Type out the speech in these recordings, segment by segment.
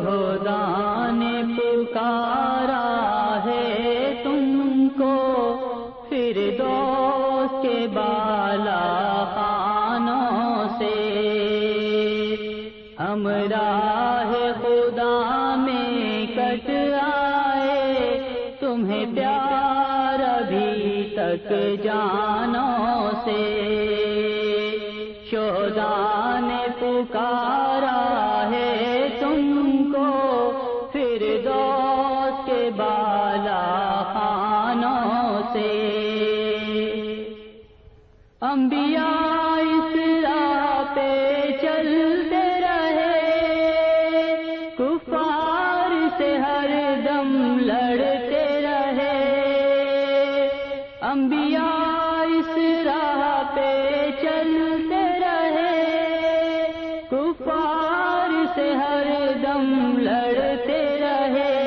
شہداء نے پکارا ہے تم کو فردوس کے بالا خانوں سے، ہم راہ خدا میں کٹ آئے تمہیں پیار ابھی تک جانوں سے، شہداء نے پکارا ہے تم کو فردوس کے بالا خانوں سے، انبیاء اس راہ پہ چلتے رہے، کفار سے ہر دم لڑتے رہے، انبیاء اس راہ پہ چلتے رہے، کفار سے ہر دم لڑتے رہے،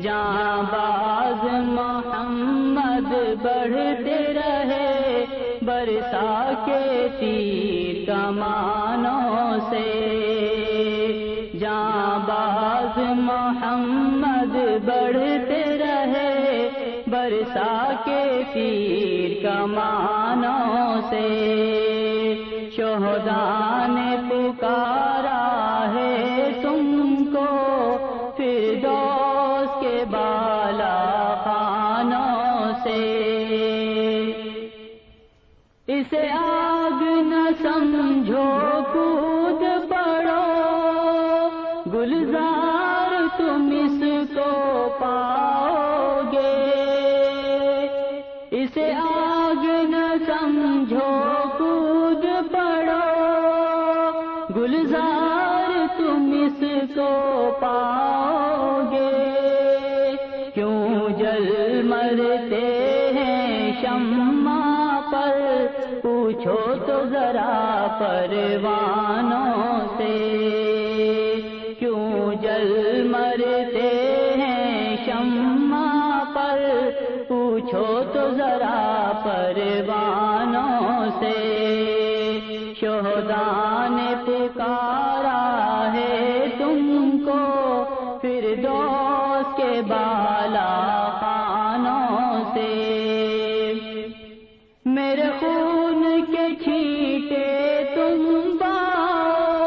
جاں باز محمد بڑھتے رہے برسا کے تیر کمانوں سے، جاں باز محمد بڑھتے رہے برسا کے تیر کمانوں سے، شہداء نے پکارا ہے تم کو فردوس کے بالا خانوں سے، اسے آگ نہ سمجھو کود پڑو گلزار تم اس کو پاؤ گے، اسے آگ نہ سمجھو کود پڑو گلزار تم اس کو پاؤ گے، کیوں جل مرتے ہیں شمع پر پوچھو تو ذرا پروانوں سے، کیوں جل مرتے ہیں شمع پر پوچھو تو ذرا پروانوں سے، شہداء نے پکارا ہے تم کو فردوس کے بالا خانوں سے، میرے خون کے چھینٹے تم پاؤ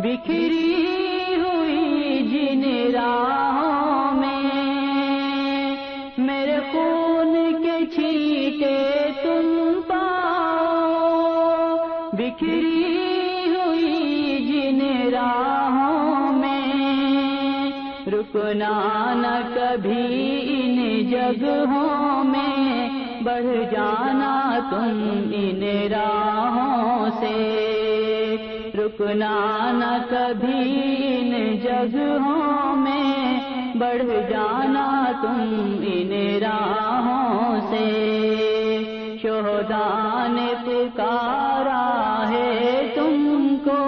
بکھری ہوئی جن راہوں میں، میرے خون کے چھینٹے تم پاؤ بکھری ہوئی جن راہوں میں، رکنا نہ کبھی ان جگہوں میں، بڑھ جانا تم ان راہوں سے، رکنا نہ کبھی ان جگہوں میں، بڑھ جانا تم ان راہوں سے، شہداء نے پکارا ہے تم کو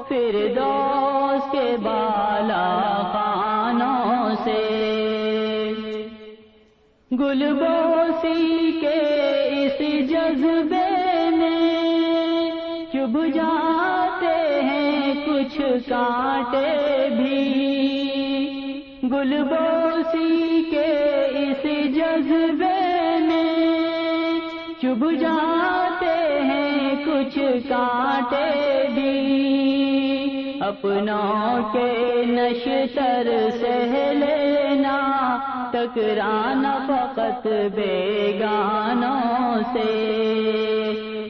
فردوس کے بالا خانوں سے، گلبوسی کے اس جذبے میں چبھ جاتے ہیں کچھ کانٹے بھی، گلبوسی کے اس جذبے میں چبھ جاتے ہیں کچھ کانٹے بھی، اپنوں کے نشتر سہ لینا، ٹکرانا فقط بیگانوں سے،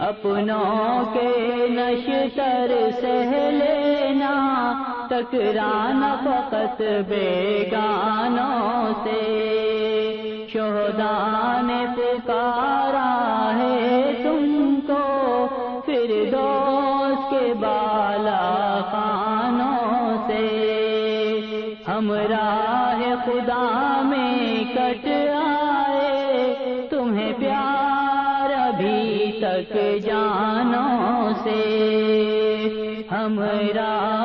اپنوں کے نشتر سہ لینا، ٹکرانا فقط بیگانوں سے، شہداء نے پکارا ہے تم کو فردوس کے بالا خانوں سے، ہم راہ خدا میں کٹ آئے تمہیں پیار ابھی تک جانوں سے، ہم راہ